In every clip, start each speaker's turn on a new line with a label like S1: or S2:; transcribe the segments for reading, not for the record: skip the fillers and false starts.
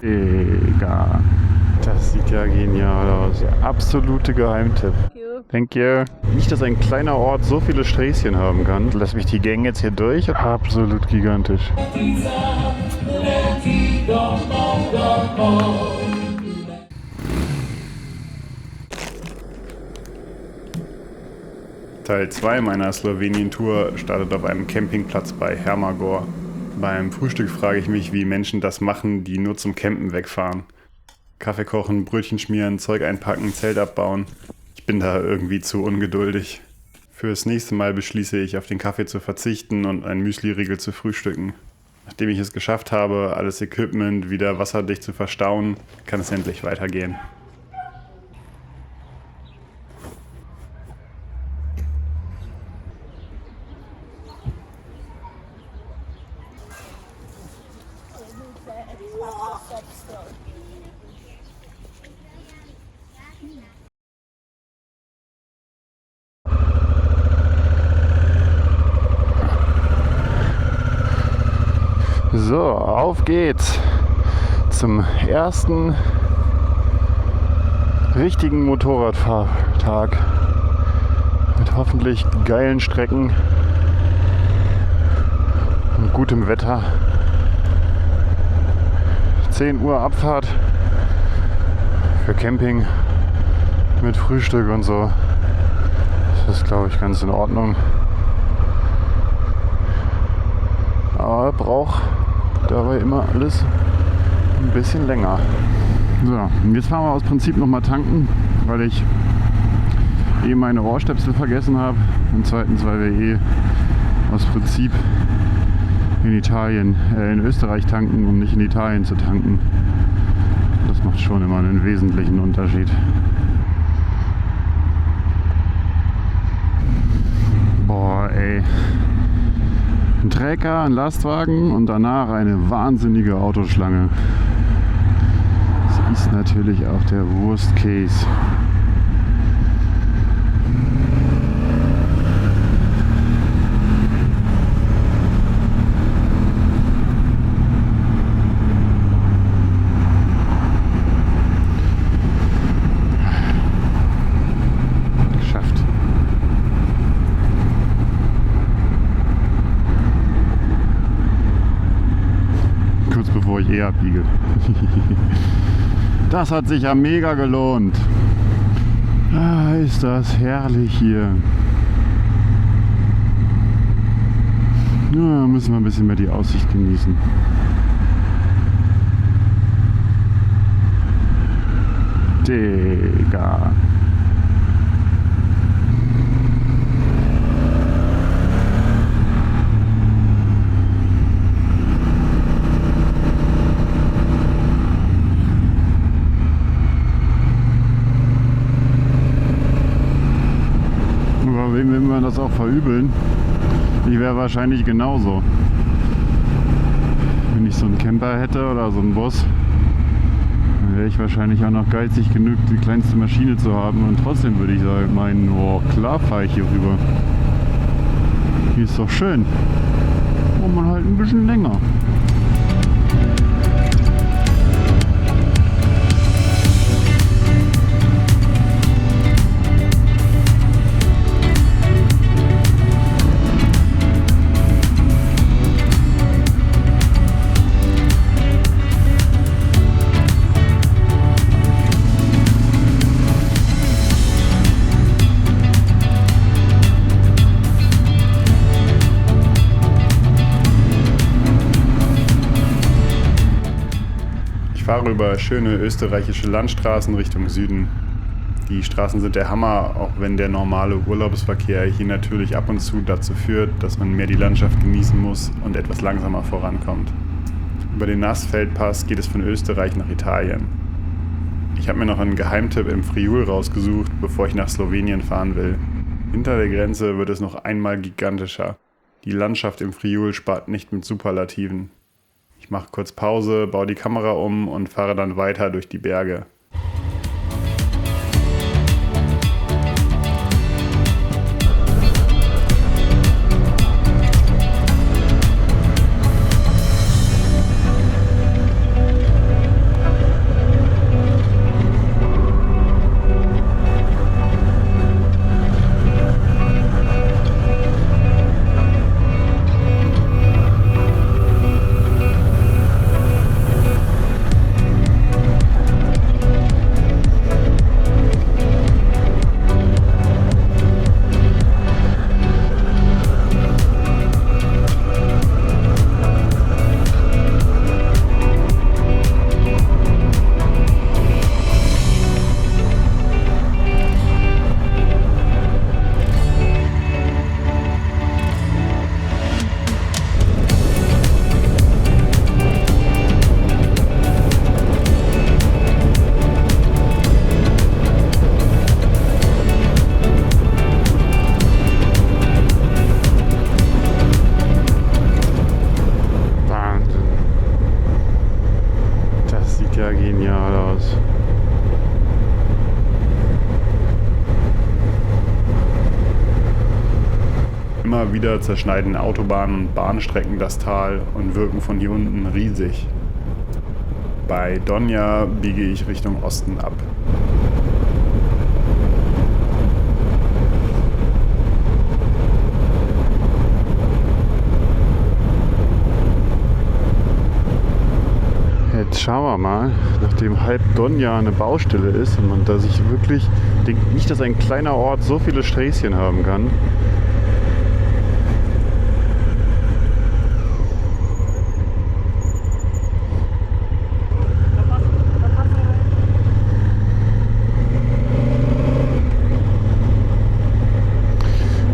S1: Mega. Das sieht ja genial aus. Absolute Geheimtipp. Thank you. Nicht, dass ein kleiner Ort so viele Sträßchen haben kann. Lass mich die Gänge jetzt hier durch. Absolut gigantisch. Teil 2 meiner Slowenien-Tour startet auf einem Campingplatz bei Hermagor. Beim Frühstück frage ich mich, wie Menschen das machen, die nur zum Campen wegfahren. Kaffee kochen, Brötchen schmieren, Zeug einpacken, Zelt abbauen. Ich bin da irgendwie zu ungeduldig. Fürs nächste Mal beschließe ich, auf den Kaffee zu verzichten und einen Müsli-Riegel zu frühstücken. Nachdem ich es geschafft habe, alles Equipment wieder wasserdicht zu verstauen, kann es endlich weitergehen. So, auf geht's zum ersten richtigen Motorradfahrtag mit hoffentlich geilen Strecken und gutem Wetter. 10 Uhr Abfahrt für Camping mit Frühstück und so. Das ist, glaube ich, ganz in Ordnung. Aber braucht dabei immer alles ein bisschen länger. So, und jetzt fahren wir aus Prinzip nochmal tanken, weil ich eben meine Ohrstöpsel vergessen habe. Und zweitens, weil wir aus Prinzip in Österreich tanken, um nicht in Italien zu tanken. Das macht schon immer einen wesentlichen Unterschied. Boah, ey. Ein Trecker, ein Lastwagen und danach eine wahnsinnige Autoschlange. Das ist natürlich auch der Worst Case. Bevor ich abbiege. Das hat sich ja mega gelohnt. Ah, ist das herrlich hier. Ja, müssen wir ein bisschen mehr die Aussicht genießen. Digga. Wem will man das auch verübeln? Ich wäre wahrscheinlich genauso. Wenn ich so einen Camper hätte oder so einen Bus, dann wäre ich wahrscheinlich auch noch geizig genug, die kleinste Maschine zu haben. Und trotzdem würde ich sagen, oh, klar fahre ich hier rüber. Hier ist doch schön. Und man halt ein bisschen länger. Ich fahre über schöne österreichische Landstraßen Richtung Süden. Die Straßen sind der Hammer, auch wenn der normale Urlaubsverkehr hier natürlich ab und zu dazu führt, dass man mehr die Landschaft genießen muss und etwas langsamer vorankommt. Über den Nassfeldpass geht es von Österreich nach Italien. Ich habe mir noch einen Geheimtipp im Friul rausgesucht, bevor ich nach Slowenien fahren will. Hinter der Grenze wird es noch einmal gigantischer. Die Landschaft im Friul spart nicht mit Superlativen. Ich mache kurz Pause, baue die Kamera um und fahre dann weiter durch die Berge.
S2: sieht ja genial aus.
S1: Immer wieder zerschneiden Autobahnen und Bahnstrecken das Tal und wirken von hier unten riesig. Bei Donja biege ich Richtung Osten ab.
S2: Jetzt schauen wir mal, nachdem halb Donja eine Baustelle ist und man da sich wirklich denkt, nicht, dass ein kleiner Ort so viele Sträßchen haben kann.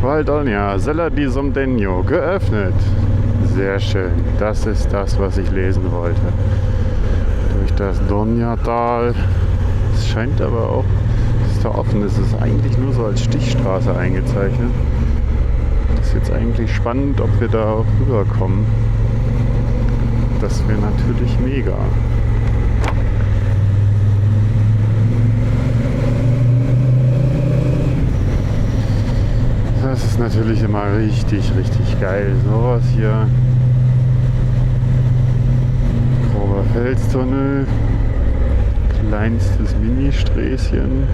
S2: Val Donja, Sella di Somdenjo, geöffnet. Sehr schön, das ist das, was ich lesen wollte. Durch das Donja-Tal. Es scheint aber auch, dass es da offen ist. Es ist eigentlich nur so als Stichstraße eingezeichnet. Das ist jetzt eigentlich spannend, ob wir da auch rüberkommen. Das wäre natürlich mega. Das ist natürlich immer richtig, richtig geil. Sowas hier. Grober Felstunnel. Kleinstes Ministräßchen.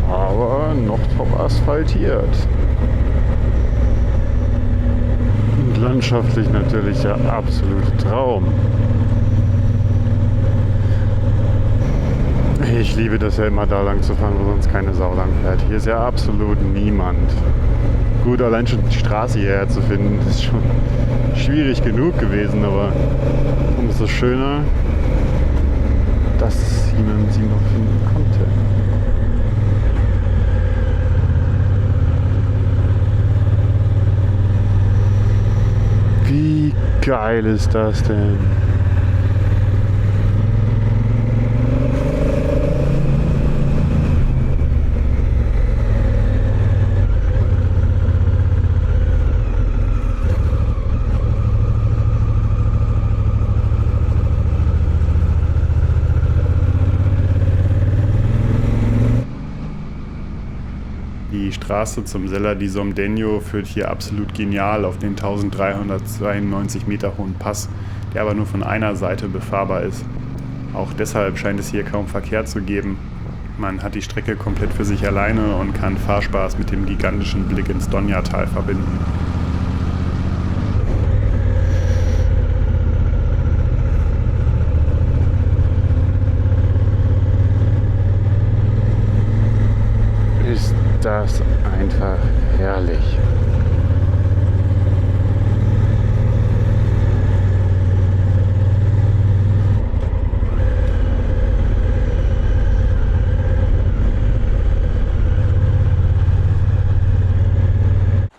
S2: Aber noch top asphaltiert. Und landschaftlich natürlich der absolute Traum. Ich liebe das ja immer da lang zu fahren, wo sonst keine Sau lang fährt. Hier ist ja absolut niemand. Gut, allein schon die Straße hierher zu finden, das ist schon schwierig genug gewesen, aber umso schöner, dass jemand sie noch finden konnte. Wie geil ist das denn?
S1: Die Straße zum Sella di Somdenjo führt hier absolut genial auf den 1392 Meter hohen Pass, der aber nur von einer Seite befahrbar ist. Auch deshalb scheint es hier kaum Verkehr zu geben. Man hat die Strecke komplett für sich alleine und kann Fahrspaß mit dem gigantischen Blick ins Donja-Tal verbinden.
S2: Ist das einfach herrlich.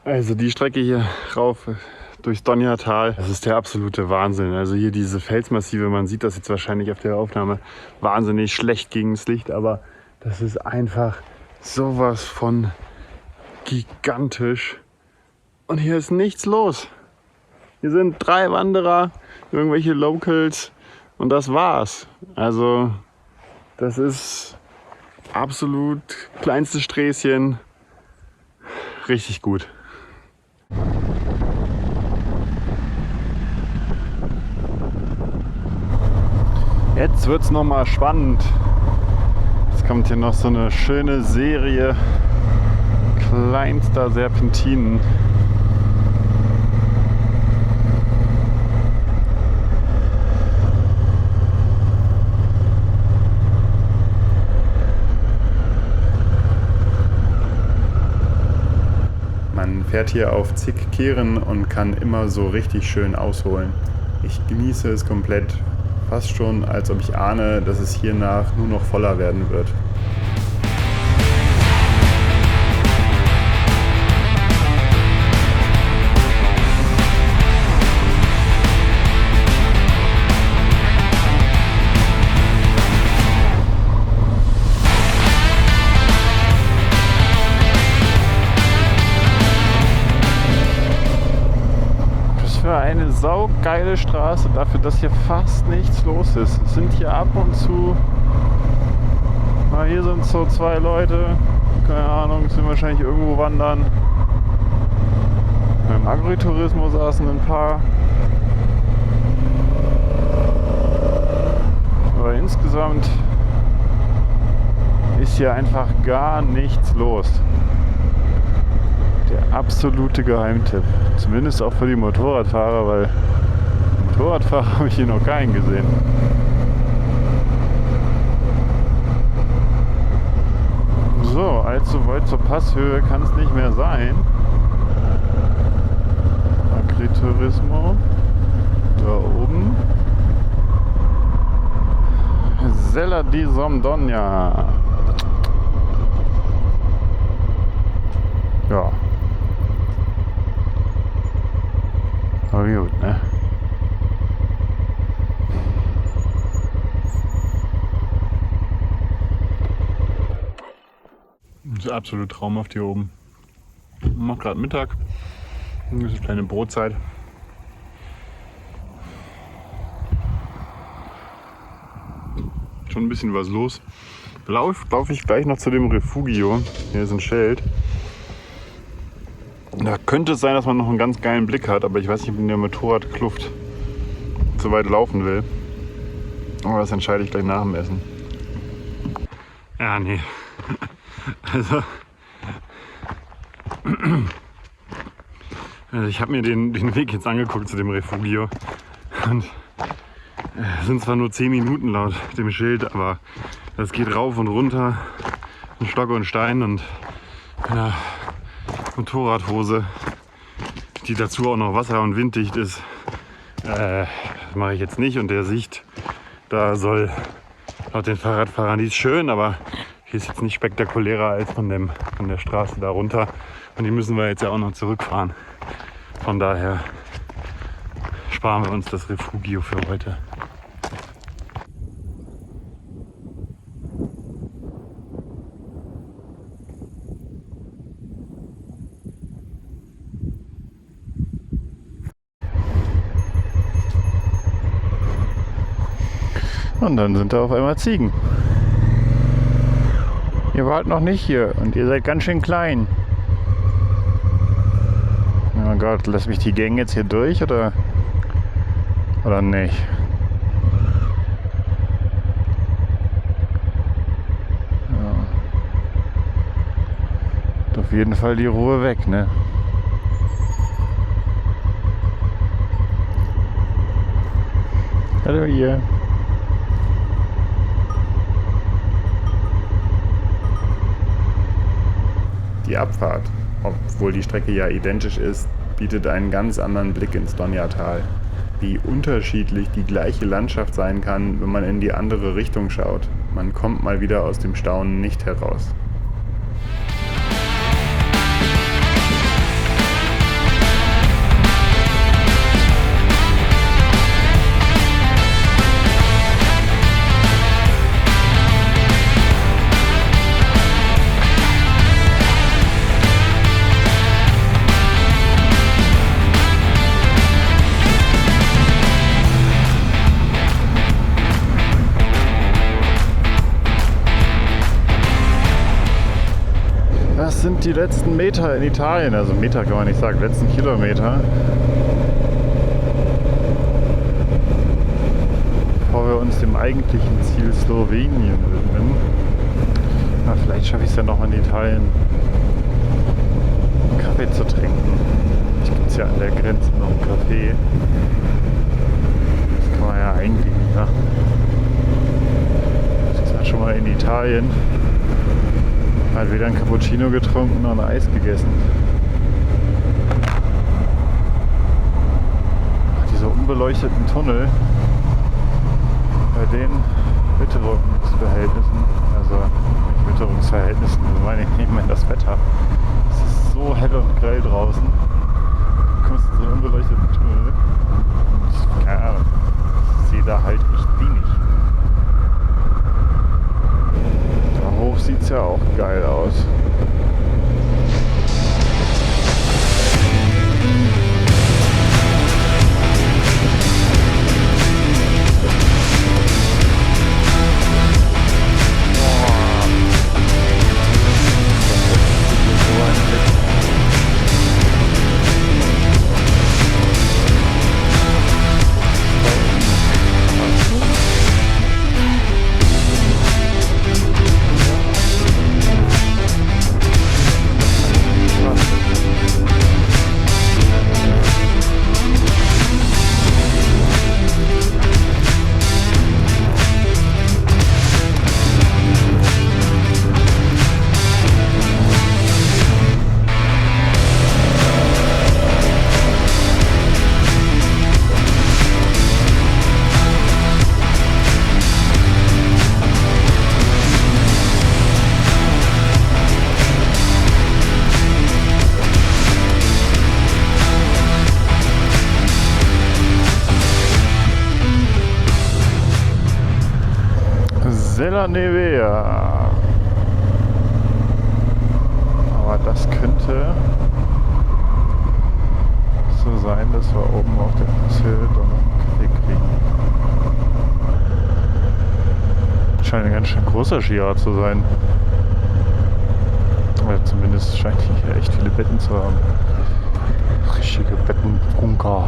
S2: Also die Strecke hier rauf durchs Donja-Tal, das ist der absolute Wahnsinn. Also hier diese Felsmassive, man sieht das jetzt wahrscheinlich auf der Aufnahme wahnsinnig schlecht gegen das Licht, aber das ist einfach sowas von gigantisch. Und hier ist nichts los. Hier sind 3 Wanderer, irgendwelche Locals und das war's. Also das ist absolut kleinstes Sträßchen. Richtig gut. Jetzt wird's noch mal spannend. Jetzt kommt hier noch so eine schöne Serie kleinster Serpentinen.
S1: Man fährt hier auf zig Kehren und kann immer so richtig schön ausholen. Ich genieße es komplett, fast schon, als ob ich ahne, dass es hiernach nur noch voller werden wird.
S2: wäre eine saugeile Straße dafür, dass hier fast nichts los ist. Es sind hier ab und zu, na, hier sind so 2 Leute, keine Ahnung, sind wahrscheinlich irgendwo wandern. Beim Agritourismus saßen ein paar. Aber insgesamt ist hier einfach gar nichts los. Der absolute Geheimtipp. Zumindest auch für die Motorradfahrer, weil Motorradfahrer habe ich hier noch keinen gesehen. So, allzu weit zur Passhöhe kann es nicht mehr sein. Agriturismo. Da oben. Sella di Somdonja. Ja. Aber gut, ne? Das ist absolut traumhaft hier oben. Ich mache gerade Mittag. Das ist eine kleine Brotzeit. Schon ein bisschen was los. Laufe ich gleich noch zu dem Refugio. Hier ist ein Schild. Da könnte es sein, dass man noch einen ganz geilen Blick hat, aber ich weiß nicht, ob in der Motorradkluft so weit laufen will. Aber das entscheide ich gleich nach dem Essen. Ja, nee. Also ich habe mir den Weg jetzt angeguckt zu dem Refugio. Und es sind zwar nur 10 Minuten laut dem Schild, aber das geht rauf und runter in Stock und Stein und in einer Motorradhose, die dazu auch noch wasser- und winddicht ist. Das mache ich jetzt nicht, und der Sicht, da soll laut den Fahrradfahrern, die ist schön, aber hier ist jetzt nicht spektakulärer als von der Straße da runter, und die müssen wir jetzt ja auch noch zurückfahren. Von daher sparen wir uns das Refugio für heute. Und dann sind da auf einmal Ziegen. Ihr wart noch nicht hier und ihr seid ganz schön klein. Oh Gott, lass mich die Gang jetzt hier durch oder nicht? Ja. Auf jeden Fall die Ruhe weg, ne? Hallo ihr.
S1: Die Abfahrt, obwohl die Strecke ja identisch ist, bietet einen ganz anderen Blick ins Donjatal. Wie unterschiedlich die gleiche Landschaft sein kann, wenn man in die andere Richtung schaut. Man kommt mal wieder aus dem Staunen nicht heraus.
S2: Das sind die letzten Meter in Italien, also Meter kann man nicht sagen, letzten Kilometer. Bevor wir uns dem eigentlichen Ziel Slowenien widmen. Na, vielleicht schaffe ich es ja noch in Italien, einen Kaffee zu trinken. Vielleicht gibt es ja an der Grenze noch einen Café. Das kann man ja eigentlich nicht machen. Ich war schon mal in Italien. Halt weder ein Cappuccino getrunken noch ein Eis gegessen. Diese unbeleuchteten Tunnel bei den Witterungsverhältnissen, also nicht Witterungsverhältnissen, ich meine das Wetter. Es ist so hell und grell draußen. Du kommst in so einen unbeleuchteten Tunnel und keine Ahnung, ich sehe da halt echt wenig. Hoch sieht es ja auch geil aus. Zela Nevea. Aber das könnte so sein, dass wir oben auf der Passhöhe doch noch einen Kaffee kriegen. Scheint ein ganz schön großer Skiort zu sein. Oder zumindest scheint hier echt viele Betten zu haben. Richtige Bettenbunker.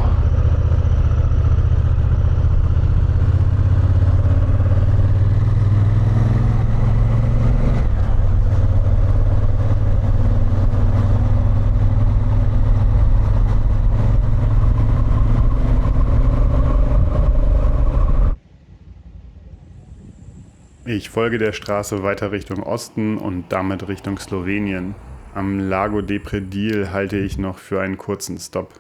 S1: Ich folge der Straße weiter Richtung Osten und damit Richtung Slowenien. Am Lago de Predil halte ich noch für einen kurzen Stopp.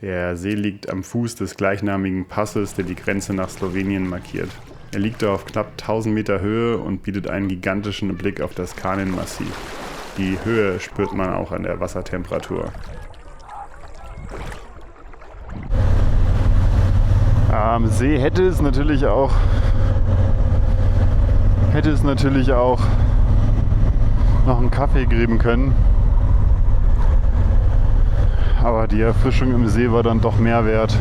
S1: Der See liegt am Fuß des gleichnamigen Passes, der die Grenze nach Slowenien markiert. Er liegt auf knapp 1000 Meter Höhe und bietet einen gigantischen Blick auf das Kanin-Massiv. Die Höhe spürt man auch an der Wassertemperatur.
S2: Am See hätte es natürlich auch noch einen Kaffee geben können. Aber die Erfrischung im See war dann doch mehr wert.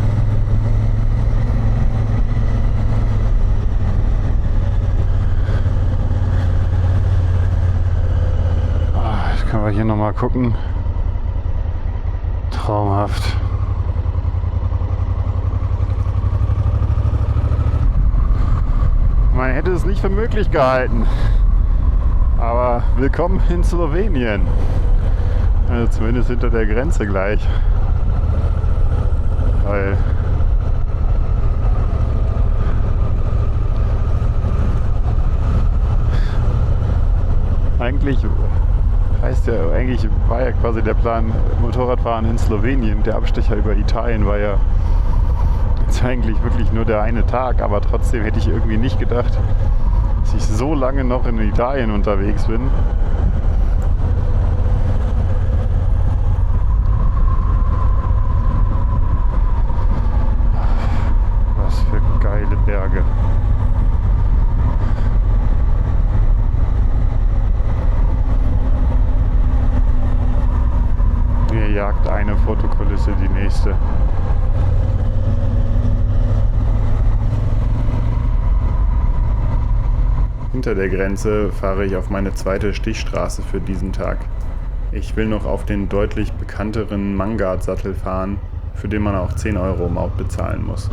S2: Jetzt können wir hier nochmal gucken. Traumhaft. Man hätte es nicht für möglich gehalten. Aber willkommen in Slowenien. Also zumindest hinter der Grenze gleich. Weil eigentlich war ja quasi der Plan Motorradfahren in Slowenien. Der Abstecher über Italien war ja jetzt eigentlich wirklich nur der eine Tag, aber trotzdem hätte ich irgendwie nicht gedacht, dass ich so lange noch in Italien unterwegs bin. Was für geile Berge. Mir jagt eine Fotokulisse die nächste.
S1: Hinter der Grenze fahre ich auf meine zweite Stichstraße für diesen Tag. Ich will noch auf den deutlich bekannteren Mangart-Sattel fahren, für den man auch 10 € Maut bezahlen muss.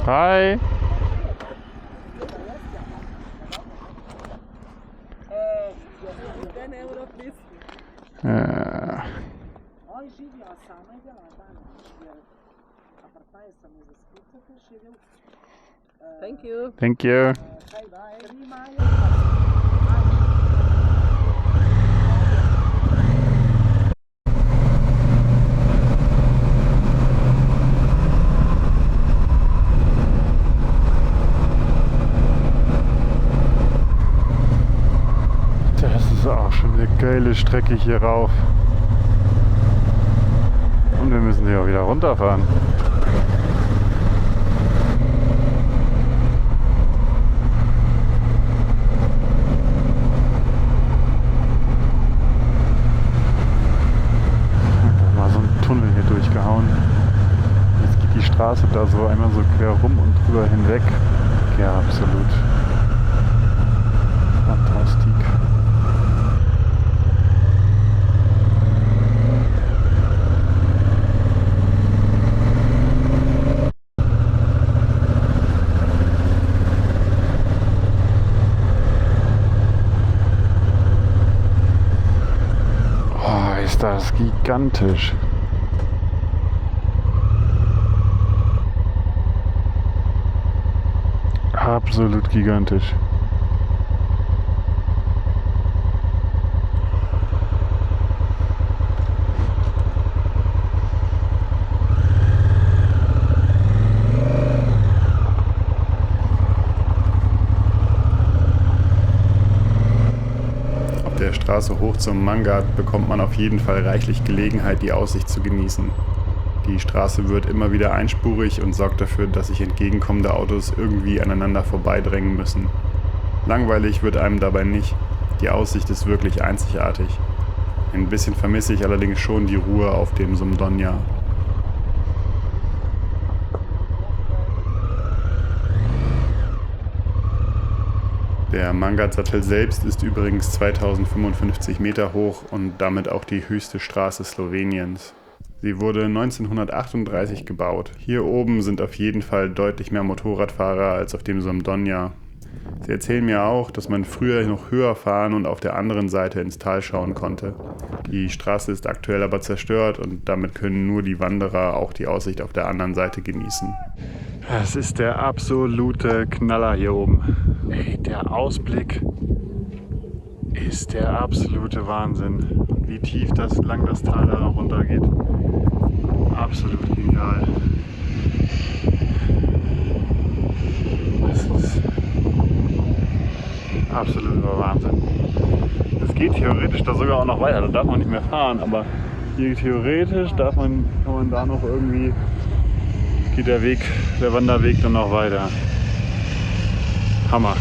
S2: Hi!
S3: Thank you.
S2: Thank you. Das ist auch schon eine geile Strecke hier rauf. Und wir müssen hier auch wieder runterfahren. Mal so einen Tunnel hier durchgehauen. Jetzt geht die Straße da so einmal so quer rum und drüber hinweg. Ja, absolut. Fantastik. Ist das gigantisch. Absolut gigantisch.
S1: Straße hoch zum Mangat bekommt man auf jeden Fall reichlich Gelegenheit, die Aussicht zu genießen. Die Straße wird immer wieder einspurig und sorgt dafür, dass sich entgegenkommende Autos irgendwie aneinander vorbeidrängen müssen. Langweilig wird einem dabei nicht. Die Aussicht ist wirklich einzigartig. Ein bisschen vermisse ich allerdings schon die Ruhe auf dem Somdonja. Der Mangat-Sattel selbst ist übrigens 2055 Meter hoch und damit auch die höchste Straße Sloweniens. Sie wurde 1938 gebaut. Hier oben sind auf jeden Fall deutlich mehr Motorradfahrer als auf dem Somdonja. Sie erzählen mir auch, dass man früher noch höher fahren und auf der anderen Seite ins Tal schauen konnte. Die Straße ist aktuell aber zerstört und damit können nur die Wanderer auch die Aussicht auf der anderen Seite genießen.
S2: Es ist der absolute Knaller hier oben. Ey, der Ausblick ist der absolute Wahnsinn. Und wie tief lang das Tal da noch runtergeht. Absolut genial. Das ist absoluter Wahnsinn. Es geht theoretisch da sogar auch noch weiter. Da darf man nicht mehr fahren, aber hier theoretisch kann man da noch irgendwie, geht der Wanderweg dann noch weiter. Hammer.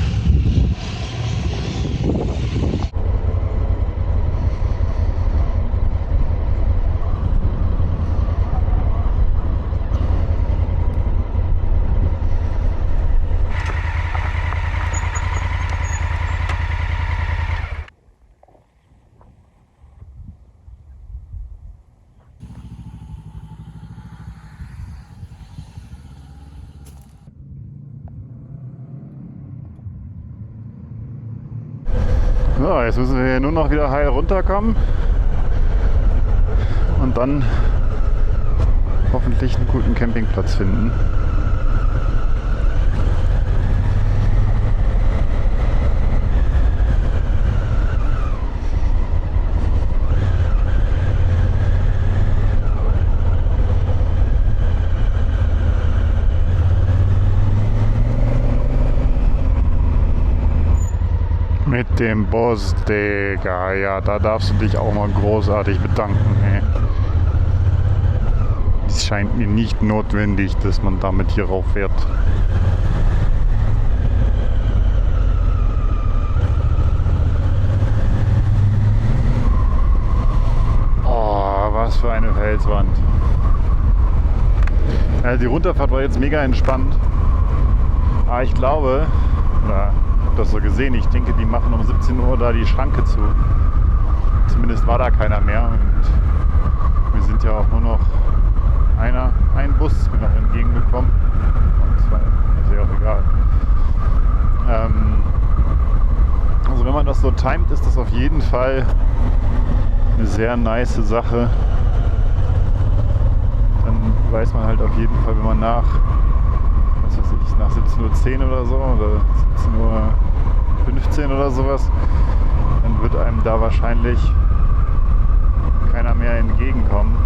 S2: So, jetzt müssen wir hier nur noch wieder heil runterkommen und dann hoffentlich einen guten Campingplatz finden. Mit dem Boss, Digga, ja, da darfst du dich auch mal großartig bedanken. Ey. Es scheint mir nicht notwendig, dass man damit hier rauf fährt. Oh, was für eine Felswand. Also die Runterfahrt war jetzt mega entspannt. Aber ich glaube, das so gesehen. Ich denke, die machen um 17 Uhr da die Schranke zu. Zumindest war da keiner mehr. Und wir sind ja auch nur noch ein Bus ist mir noch entgegengekommen. Und zwei, ist ja auch egal. Also wenn man das so timet, ist das auf jeden Fall eine sehr nice Sache. Dann weiß man halt auf jeden Fall, wenn man nach 17:10 Uhr oder so oder 17:15 Uhr oder sowas, dann wird einem da wahrscheinlich keiner mehr entgegenkommen.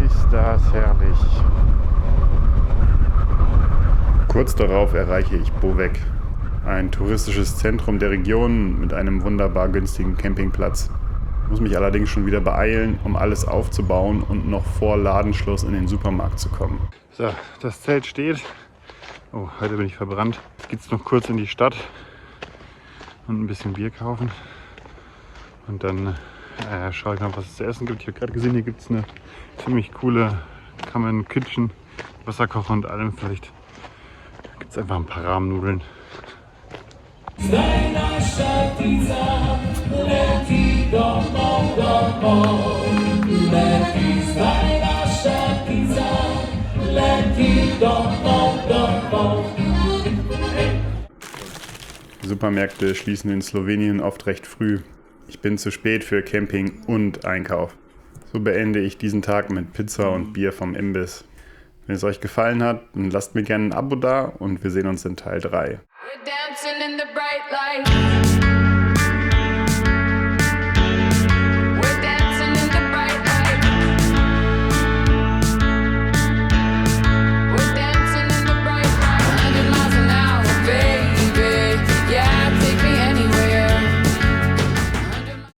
S2: Ist das herrlich.
S1: Kurz darauf erreiche ich Bovec, ein touristisches Zentrum der Region mit einem wunderbar günstigen Campingplatz. Ich muss mich allerdings schon wieder beeilen, um alles aufzubauen und noch vor Ladenschluss in den Supermarkt zu kommen.
S2: So, das Zelt steht. Oh, heute bin ich verbrannt. Jetzt geht's noch kurz in die Stadt und ein bisschen Bier kaufen. Und dann schaue ich mal, was es zu essen gibt. Ich habe gerade gesehen, hier gibt es eine ziemlich coole Common Kitchen, Wasserkocher und allem. Vielleicht gibt es einfach ein paar Rahmennudeln.
S1: Supermärkte schließen in Slowenien oft recht früh. Ich bin zu spät für Camping und Einkauf. So beende ich diesen Tag mit Pizza und Bier vom Imbiss. Wenn es euch gefallen hat, dann lasst mir gerne ein Abo da und wir sehen uns in Teil 3.